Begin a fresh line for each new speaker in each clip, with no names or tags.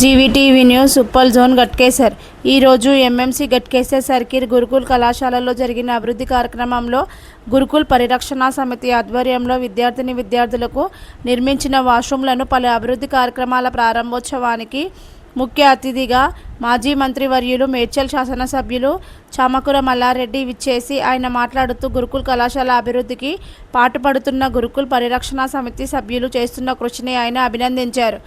జీవీటీవీ news Uppal zone Ghatkesar. ఈరోజు MMC Ghatkesar circle Gurukul కళాశాలలో జరిగిన అభివృద్ధి కార్యక్రమంలో గురుకుల్ పరిరక్షణ సమితి ఆధ్వర్యంలో విద్యార్థులకు నిర్మించిన వాష్రూమ్లను పలు అభివృద్ధి కార్యక్రమాల ప్రారంభోత్సవానికి ముఖ్య అతిథిగా మాజీ మంత్రివర్యులు మేడ్చల్ శాసనసభ్యులు చామకూర మల్లారెడ్డి విచ్చేసి ఆయన మాట్లాడుతూ గురుకుల్ కళాశాల అభివృద్ధికి పాటుపడుతున్న గురుకుల్ పరిరక్షణ సమితి సభ్యులు చేస్తున్న కృషిని ఆయన అభినందించారు.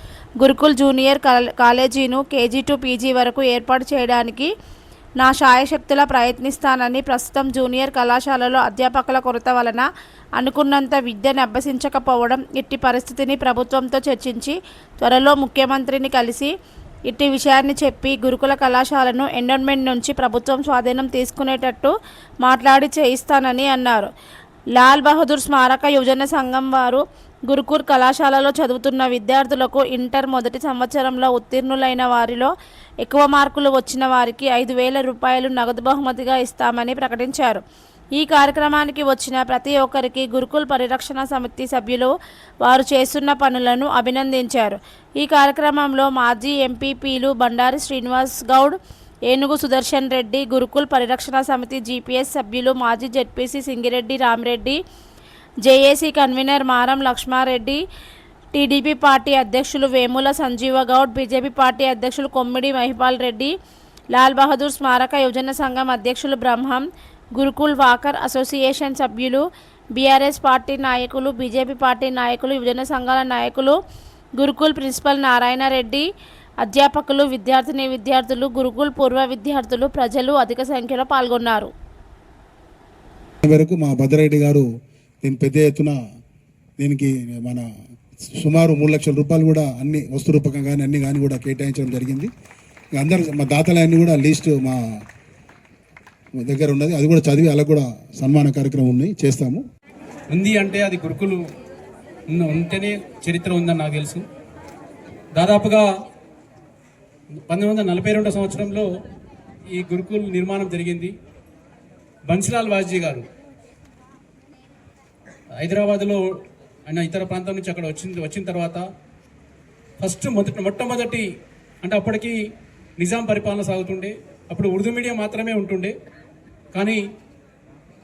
గురుకుల్ జూనియర్ కాలేజీను కేజీ టు పీజీ వరకు ఏర్పాటు చేయడానికి నా శాయశక్తులా ప్రయత్నిస్తానని, ప్రస్తుతం జూనియర్ కళాశాలలో అధ్యాపకుల కొరత వలన అనుకున్నంత విద్యను అభ్యసించకపోవడం, ఇట్టి పరిస్థితిని ప్రభుత్వంతో చర్చించి త్వరలో ముఖ్యమంత్రిని కలిసి ఇట్టి విషయాన్ని చెప్పి గురుకుల కళాశాలను ఎండోన్మెంట్ నుంచి ప్రభుత్వం స్వాధీనం తీసుకునేటట్టు మాట్లాడి చేయిస్తానని అన్నారు. లాల్ బహదూర్ స్మారక యువజన సంఘం వారు గురుకుల్ కళాశాలలో చదువుతున్న విద్యార్థులకు ఇంటర్ మొదటి సంవత్సరంలో ఉత్తీర్ణులైన వారిలో ఎక్కువ మార్కులు వచ్చిన వారికి 5,000 రూపాయలు నగదు బహుమతిగా ఇస్తామని ప్రకటించారు. ఈ కార్యక్రమానికి వచ్చిన ప్రతి ఒక్కరికి గురుకుల్ పరిరక్షణ సమితి సభ్యులు వారు చేస్తున్న పనులను అభినందించారు. ఈ కార్యక్రమంలో మాజీ ఎంపీపీలు బండారి శ్రీనివాస్ గౌడ్, ఏనుగు సుదర్శన్ రెడ్డి, గురుకుల్ పరిరక్షణ సమితి జీపీఎస్ సభ్యులు మాజీ ZPC Singireddy Ramireddy, JAC convener మారం లక్ష్మారెడ్డి, టీడీపీ పార్టీ అధ్యక్షులు వేముల సంజీవ గౌడ్, బీజేపీ పార్టీ అధ్యక్షులు కొమ్మిడి మహిపాల్ రెడ్డి, లాల్ బహదూర్ స్మారక యువజన సంఘం అధ్యక్షులు బ్రహ్మం, గురుకుల్ వాకర్ అసోసియేషన్ సభ్యులు, బీఆర్ఎస్ పార్టీ నాయకులు, బీజేపీ పార్టీ నాయకులు, యువజన సంఘాల నాయకులు, గురుకుల్ ప్రిన్సిపల్ నారాయణరెడ్డి, అధ్యాపకులు, విద్యార్థులు, గురుకుల్ పూర్వ విద్యార్థులు, ప్రజలు అధిక సంఖ్యలో పాల్గొన్నారు.
మా భద్రారెడ్డి గారు దీని పెద్ద ఎత్తున దీనికి మన సుమారు 3 లక్షల రూపాయలు కూడా అన్ని వస్తు రూపకం కానీ అన్ని కానీ కూడా కేటాయించడం జరిగింది. అందరు మా దాతలన్నీ కూడా లిస్ట్ మా దగ్గర ఉన్నది, అది కూడా చదివి అలా కూడా సన్మాన కార్యక్రమం ఉన్నాయి చేస్తాము.
ఉంది అంటే అది గురుకులు ఉంటేనే చరిత్ర ఉందని నాకు తెలుసు. దాదాపుగా 1942 సంవత్సరంలో ఈ గురుకుల్ నిర్మాణం జరిగింది. బన్సీలాల్ వాజ్జీ గారు హైదరాబాద్లో ఆయన ఇతర ప్రాంతం నుంచి అక్కడ వచ్చిన తర్వాత మొట్టమొదటి అంటే అప్పటికి నిజాం పరిపాలన సాగుతుండే, అప్పుడు ఉర్దూ మీడియం మాత్రమే ఉంటుండే. కానీ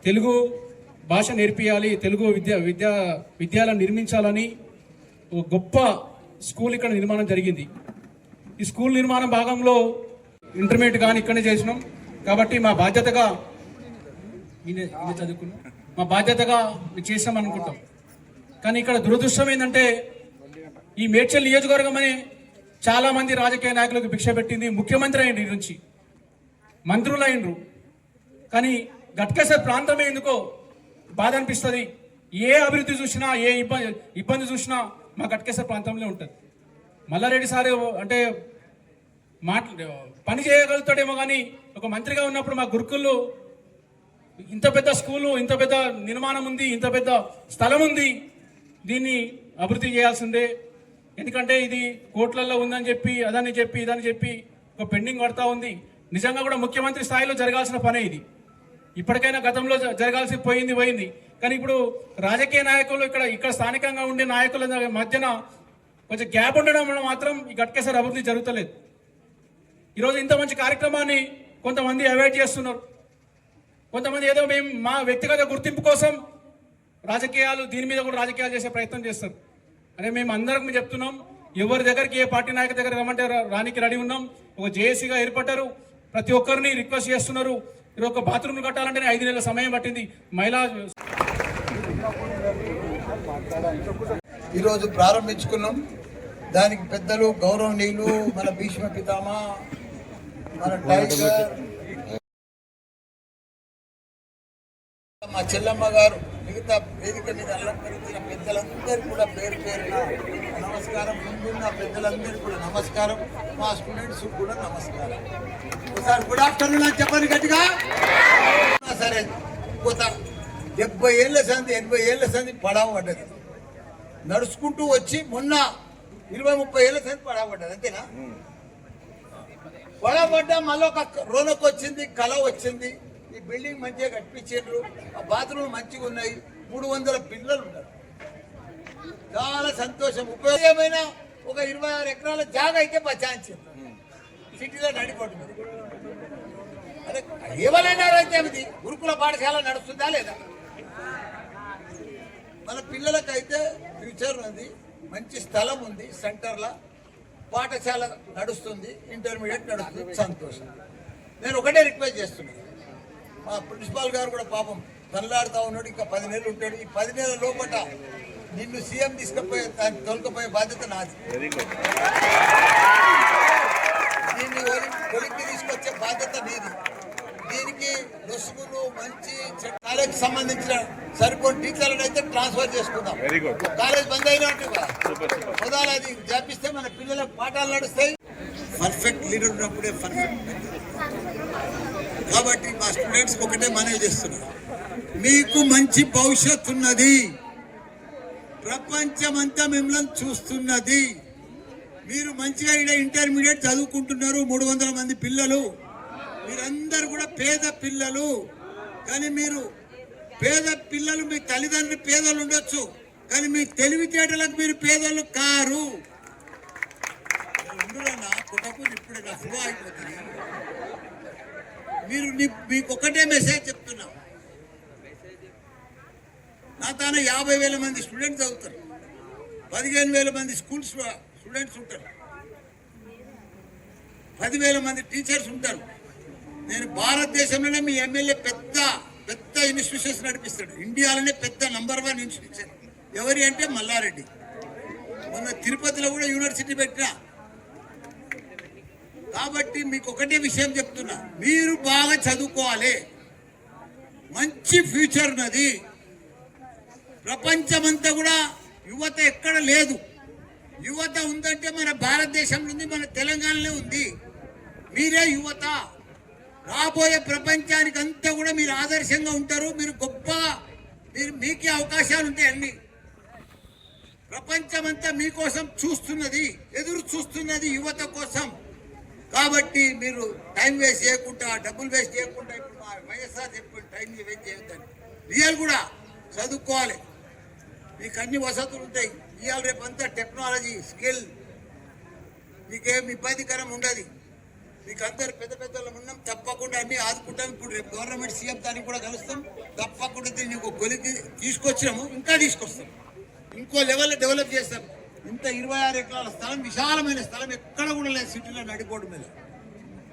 తెలుగు భాష నేర్పియాలి, తెలుగు విద్యాలయం నిర్మించాలని ఒక గొప్ప స్కూల్ ఇక్కడ నిర్మాణం జరిగింది. ఈ స్కూల్ నిర్మాణం భాగంలో ఇంటర్మీడియట్ కానీ ఇక్కడనే చేసినాం. కాబట్టి మా బాధ్యతగా చదువుకున్నాం, మా బాధ్యతగా చేసాం అనుకుంటాం. కానీ ఇక్కడ దురదృష్టం ఏంటంటే ఈ మేడ్చల్ నియోజకవర్గం అని చాలామంది రాజకీయ నాయకులకు భిక్ష పెట్టింది. ముఖ్యమంత్రి అయినరు నుంచి మంత్రులు అయినరు, కానీ గట్కేసర్ ప్రాంతమే ఎందుకో బాధ అనిపిస్తుంది. ఏ అభివృద్ధి చూసినా, ఏ ఇబ్బంది చూసినా మా గట్కేసర్ ప్రాంతంలో ఉంటుంది. మల్లారెడ్డి సార్ అంటే పని చేయగలుగుతాడేమో, కానీ ఒక మంత్రిగా ఉన్నప్పుడు మా గురుకుల్లో ఇంత పెద్ద స్కూలు, ఇంత పెద్ద నిర్మాణం ఉంది, ఇంత పెద్ద స్థలం ఉంది, దీన్ని అభివృద్ధి చేయాల్సిందే. ఎందుకంటే ఇది కోట్లల్లో ఉందని చెప్పి ఇదని చెప్పి ఒక పెండింగ్ పడతా ఉంది. నిజంగా కూడా ముఖ్యమంత్రి స్థాయిలో జరగాల్సిన పనే ఇది. ఇప్పటికైనా గతంలో జరగాల్సి పోయింది. కానీ ఇప్పుడు రాజకీయ నాయకులు ఇక్కడ స్థానికంగా ఉండే నాయకుల మధ్యన కొంచెం గ్యాప్ ఉండడం వల్ల మాత్రం ఈ గట్కేసర్ అభివృద్ధి జరుగుతలేదు. ఈరోజు ఇంత మంచి కార్యక్రమాన్ని కొంతమంది అవాయిడ్ చేస్తున్నారు. కొంతమంది ఏదో మేము మా వ్యక్తిగత గుర్తింపు కోసం దీని మీద కూడా రాజకీయాలు చేసే ప్రయత్నం చేస్తారు. అదే మేము అందరం చెప్తున్నాం, ఎవరి దగ్గరికి ఏ పార్టీ నాయకుల దగ్గర రమ్మంటే రానికి రెడీ ఉన్నాం. ఒక జేఏసీగా ఏర్పడ్డారు, ప్రతి ఒక్కరిని రిక్వెస్ట్ చేస్తున్నారు. ఈరోజు ఒక బాత్రూమ్ కట్టాలంటేనే 5 నెలల సమయం పట్టింది.
ఈరోజు ప్రారంభించుకున్నాం. దానికి పెద్దలు గౌరవనీయులు మన భీష్మ పితామా, మన టైగర్, మా చెల్లమ్మ గారు, మిగతా వేదిక మీద అలంకరించిన పెద్దలందరికీ కూడా పేరు పేరున నమస్కారం. ముందున్న పెద్దలందరికీ కూడా నమస్కారం. మా స్టూడెంట్స్ కూడా నమస్కారం. ఒకసారి గుడ్ ఆఫ్టర్నూన్ అని చెప్పండి గట్టిగా. సరే, కొత్త 70 ఏళ్ళ సంది 80 ఏళ్ళ సంది పడావ పడ్డది. నడుచుకుంటూ వచ్చి మొన్న 20-30 ఏళ్ళ సంది పడావ పడ్డది. అంతేనా? పడావ పడ్డా మళ్ళీ ఒక రోనకు వచ్చింది, కళ వచ్చింది. ఈ బిల్డింగ్ మంచిగా కట్టించారు, ఆ బాత్రూమ్ మంచిగా ఉన్నాయి, 300 పిల్లలు ఉన్నారు. చాలా సంతోషం. ఉపయోగమైన ఒక 26 ఎకరాల జాగా అయితే బచాయించింది సిటీలో నడిపోతుంది. అదే ఎవరైనా అయితే అది గురుకుల పాఠశాల నడుస్తుందా లేదా? మన పిల్లలకైతే ఫ్యూచర్ ఉంది, మంచి స్థలం ఉంది, సెంటర్లో పాఠశాల నడుస్తుంది, ఇంటర్మీడియట్ నడుస్తుంది, సంతోషం. నేను ఒకటే రిక్వెస్ట్ చేస్తున్నాను, మా ప్రిన్సిపాల్ గారు కూడా పాపం తనలాడుతూ ఉన్నాడు, ఇంకా 10 నెలలు ఉంటాడు. ఈ 10 నెలల లోపల నిన్ను సీఎం తీసుకుపోయే దాన్ని తొలకపోయే బాధ్యత నాది. దీన్ని కొలిక్కి తీసుకొచ్చే బాధ్యత నీది. దీనికి లొసుగులు మంచి కాలేజీకి సంబంధించిన సరిపోయిన టీచర్లను అయితే ట్రాన్స్ఫర్ చేసుకుందాం. కాలేజ్ బంద్ అయినట్టుగా హోదాలు అది జాపిస్తే మన పిల్లలకు పాఠాలు నడుస్తాయి. పర్ఫెక్ట్ లీడర్ ఉన్నప్పుడే పర్ఫెక్ట్. కాబట్టి మా స్టూడెంట్స్కి ఒకటే మనవి చేస్తున్నారు, మీకు మంచి భవిష్యత్తు ఉన్నది, ప్రపంచమంతా మిమ్మల్ని చూస్తున్నది. మీరు మంచిగా ఇక్కడ ఇంటర్మీడియట్ చదువుకుంటున్నారు, 300 మంది పిల్లలు, మీరందరూ కూడా పేద పిల్లలు. కానీ మీరు పేద పిల్లలు, మీ తల్లిదండ్రులు పేదలు ఉండొచ్చు, కానీ మీ తెలివితేటలకు మీరు పేదలు కారు. ఇప్పుడే ఫ్లో అయిపోతుంది. మీరు మీకు ఒకటే మెసేజ్ చెప్తున్నా, నా తాను 50,000 మంది స్టూడెంట్స్ చదువుతారు, 15,000 మంది స్కూల్ స్టూడెంట్స్ ఉంటారు, 10,000 మంది టీచర్స్ ఉంటారు. నేను భారతదేశంలోనే మీ ఎమ్మెల్యే పెద్ద పెద్ద ఇన్స్టిట్యూషన్స్ నడిపిస్తాడు. ఇండియాలోనే పెద్ద నంబర్ 1 ఇన్స్టిట్యూషన్ ఎవరి అంటే మల్లారెడ్డి. మొన్న తిరుపతిలో కూడా యూనివర్సిటీ పెట్టినా. కాబట్టి మీకు ఒకటే విషయం చెప్తున్నా, మీరు బాగా చదువుకోవాలి, మంచి ఫ్యూచర్ ఉన్నది. ప్రపంచమంతా కూడా యువత ఎక్కడ లేదు. యువత ఉందంటే మన భారతదేశంలో ఉంది, మన తెలంగాణలో ఉంది. మీరే యువత. రాబోయే ప్రపంచానికి అంతా కూడా మీరు ఆదర్శంగా ఉంటారు. మీరు గొప్పగా మీకే అవకాశాలు ఉంటాయి. అన్ని ప్రపంచమంతా మీకోసం చూస్తున్నది, ఎదురు చూస్తున్నది యువత కోసం. కాబట్టి మీరు టైం వేస్ట్ చేయకుండా, డబ్బులు వేస్ట్ చేయకుండా, ఇప్పుడు మా వైఎస్ఆర్ చెప్పిన టైం వేస్ట్ చేయొద్దని, రియల్ కూడా చదువుకోవాలి. మీకు అన్ని వసతులు ఉంటాయి. ఇవాళ రేపు అంతా టెక్నాలజీ స్కిల్, మీకేం ఇబ్బందికరం ఉండదు. మీకు అందరు పెద్ద పెద్దలు ఉన్నాం, తప్పకుండా అన్ని ఆదుకుంటాం. ఇప్పుడు రేపు గవర్నమెంట్ సీఎం దానికి కూడా కలుస్తాం. తప్పకుండా దీన్ని ఒక కొలికి తీసుకొచ్చినాము, ఇంకా తీసుకొస్తాం, ఇంకో లెవెల్లో డెవలప్ చేస్తాం. ఇంత 26 ఎకరాల స్థలం, విశాలమైన స్థలం ఎక్కడ కూడా లేదు సిటీలో నడిపోవడం మీద.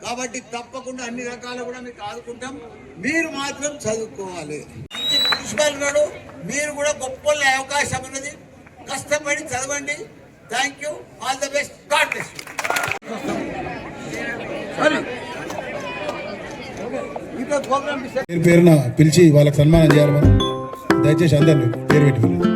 కాబట్టి తప్పకుండా అన్ని రకాలు కూడా మీకు ఆదుకుంటాం. మీరు మాత్రం చదువుకోవాలి. మంచి ప్రిన్సిపల్ ఉన్నాడు, మీరు కూడా గొప్ప అవకాశం ఉన్నది. కష్టపడి చదవండి. Thank you, all the best, God bless you.
పేరున పిలిచి వాళ్ళకి సన్మానం చేయాలి. మనం దయచేసి అందరినీ పేరు పెట్టి పిల్లలు.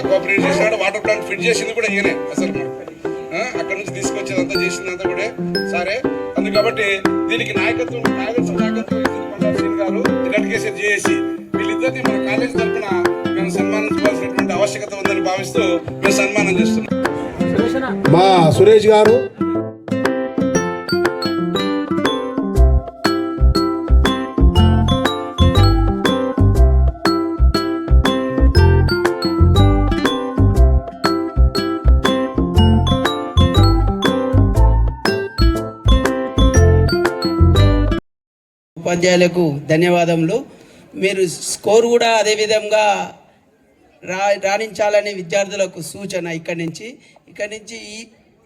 కోఆపరేట్ చేసినాడు. వాటర్ ప్లాంట్ ఫిట్ చేసింది కూడా ఈయనే అసలు. అక్కడ నుంచి తీసుకొచ్చేదంతా చేసిందంతా కూడా సరే. అందుకు కాబట్టి దీనికి నాయకత్వం శ్రీని గారు, గట్కేశ్వర్ చేసి వీళ్ళిద్దరిని మన కాలేజ్ తరఫున మేము సన్మానించుకోవాల్సినటువంటి ఆవశ్యకత ఉందని భావిస్తూ మేము సన్మానం చేస్తున్నాం.
మా సురేష్ గారు,
ఉపాధ్యాయులకు ధన్యవాదములు. మీరు స్కోర్ కూడా అదేవిధంగా రాణించాలని విద్యార్థులకు సూచన. ఇక్కడి నుంచి ఈ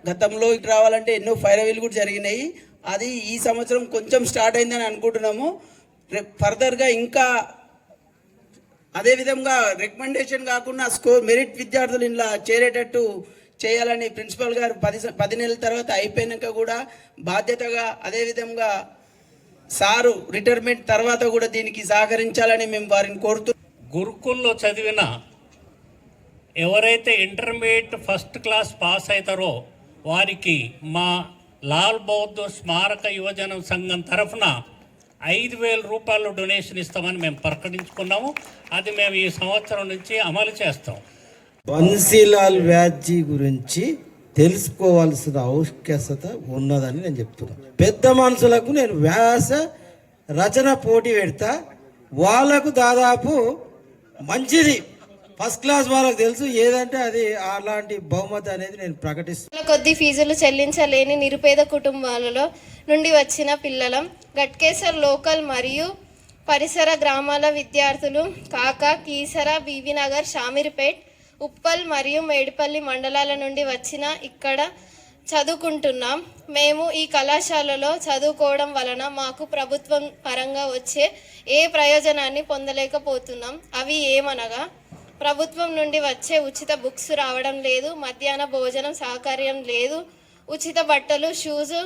గతంలో ఇటు రావాలంటే ఎన్నో ఫైరవీలు కూడా జరిగినాయి. అది ఈ సంవత్సరం కొంచెం స్టార్ట్ అయిందని అనుకుంటున్నాము. ఫర్దర్గా ఇంకా అదేవిధంగా రికమెండేషన్ కాకుండా మెరిట్ విద్యార్థులు ఇలా చేరేటట్టు చేయాలని ప్రిన్సిపల్ గారు 10 నెలల తర్వాత అయిపోయినాక కూడా బాధ్యతగా, అదేవిధంగా సారు రిటైర్మెంట్ తర్వాత కూడా దీనికి సహకరించాలని మేము వారిని కోరుతూ,
గురుకుల్లో చదివిన ఎవరైతే ఇంటర్మీడియట్ ఫస్ట్ క్లాస్ పాస్ అవుతారో వారికి మా లాల్ బహదూర్ స్మారక యువజన సంఘం తరఫున 5,000 రూపాయలు డొనేషన్ ఇస్తామని మేము ప్రకటించుకున్నాము. అది మేము ఈ సంవత్సరం నుంచి అమలు చేస్తాం.
బన్సీలాల్ వ్యాధి గురించి తెలుసుకోవాల్సిన ఆవశ్యకత ఉన్నదని నేను చెప్తున్నాను. పెద్ద మనుషులకు నేను వ్యాస రచన పోటీ పెడతా, వాళ్ళకు దాదాపు మంచిది ఫస్ట్ క్లాస్ వాళ్ళకు తెలుసు ఏదంటే అది అలాంటి బహుమతి అనేది నేను ప్రకటిస్తాను.
కొద్ది ఫీజులు చెల్లించలేని నిరుపేద కుటుంబాలలో నుండి వచ్చిన పిల్లలం గట్కేసర్ లోకల్ మరియు పరిసర గ్రామాల విద్యార్థులు కాక కీసర, బీబీనగర్, షామీర్పేట్, ఉప్పల్ మరియు మేడిపల్లి మండలాల నుండి వచ్చిన ఇక్కడ చదువుకుంటున్నాం. మేము ఈ కళాశాలలో చదువుకోవడం వలన మాకు ప్రభుత్వం పరంగా వచ్చే ఏ ప్రయోజనాన్ని పొందలేకపోతున్నాం. అవి ఏమనగా ప్రభుత్వం నుండి వచ్చే ఉచిత బుక్స్ రావడం లేదు, మధ్యాహ్న భోజనం సౌకర్యం లేదు, ఉచిత బట్టలు, షూస్,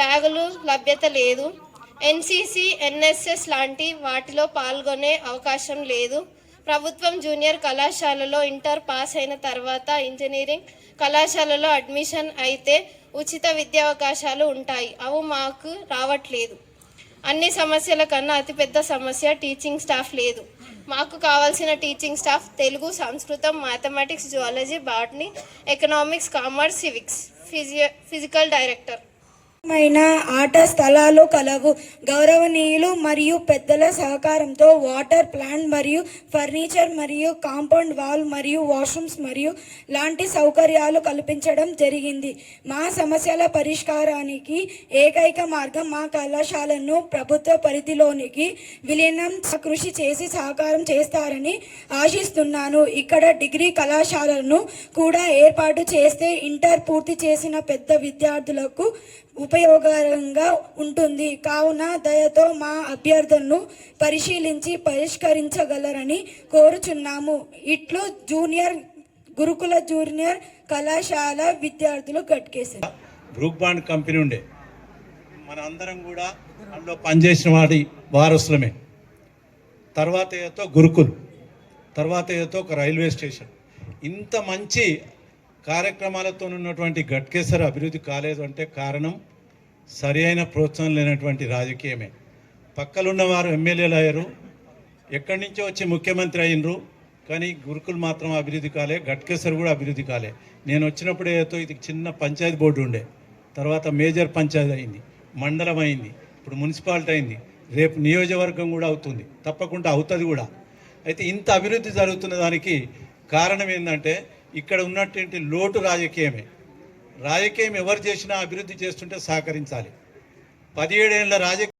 బ్యాగులు లభ్యత లేదు, ఎన్సీసీ, ఎన్ఎస్ఎస్ లాంటి వాటిలో పాల్గొనే అవకాశం లేదు. ప్రభుత్వం జూనియర్ కళాశాలలో ఇంటర్ పాస్ అయిన తర్వాత ఇంజనీరింగ్ కళాశాలలో అడ్మిషన్ అయితే ఉచిత విద్యావకాశాలు ఉంటాయి. అవి మాకు రావట్లేదు. అన్ని సమస్యల కన్నా అతిపెద్ద సమస్య టీచింగ్ స్టాఫ్ లేదు. మాకు కావాల్సిన టీచింగ్ స్టాఫ్ తెలుగు, సంస్కృతం, mathematics, zoology, botany, economics, commerce, civics, physical director
ఆట స్థలాలు కలవు. గౌరవనీయులు మరియు పెద్దల సహకారంతో వాటర్ ప్లాంట్ మరియు ఫర్నిచర్ మరియు కాంపౌండ్ వాల్ మరియు వాష్రూమ్స్ మరియు లాంటి సౌకర్యాలు కల్పించడం జరిగింది. మా సమస్యల పరిష్కారానికి ఏకైక మార్గం మా కళాశాలను ప్రభుత్వ పరిధిలోనికి విలీనం కృషి చేసి సహకారం చేస్తారని ఆశిస్తున్నాను. ఇక్కడ డిగ్రీ కళాశాలను కూడా ఏర్పాటు చేస్తే ఇంటర్ పూర్తి చేసిన పెద్ద విద్యార్థులకు ఉపయోగకరంగా ఉంటుంది. కావున దయతో మా అభ్యర్థనను పరిశీలించి పరిష్కరించగలరని కోరుచున్నాము. ఇట్లు గురుకుల జూనియర్ కళాశాల విద్యార్థులు గట్కేశారు.
బ్రూక్ బాండ్ కంపెనీ ఉండే మన అందరం కూడా అందులో పనిచేసిన వాడి వారసులమే. తర్వాత ఏదో గురుకుల్, తర్వాత ఏదో ఒక రైల్వే స్టేషన్, ఇంత మంచి కార్యక్రమాలతో ఉన్నటువంటి గట్కేసర్ అభివృద్ధి కాలేదు అంటే కారణం సరి అయిన ప్రోత్సాహం లేనటువంటి రాజకీయమే. పక్కలున్న వారు ఎమ్మెల్యేలు అయ్యారు, ఎక్కడి నుంచో వచ్చి ముఖ్యమంత్రి అయినరు, కానీ గురుకులు మాత్రం అభివృద్ధి కాలే, గట్కేసర్ కూడా అభివృద్ధి కాలే. నేను వచ్చినప్పుడు ఏదో ఇది చిన్న పంచాయతీ బోర్డు ఉండే, తర్వాత మేజర్ పంచాయతీ అయింది, మండలం అయింది, ఇప్పుడు మున్సిపాలిటీ అయింది, రేపు నియోజకవర్గం కూడా అవుతుంది, తప్పకుండా అవుతుంది కూడా. అయితే ఇంత అభివృద్ధి జరుగుతున్న దానికి కారణం ఏంటంటే ఇక్కడ ఉన్నటువంటి లోటు రాజకీయమే. రాజకీయం ఎవరు చేసినా అభివృద్ధి చేస్తుంటే సహకరించాలి. 17 ఏళ్ళ రాజకీయ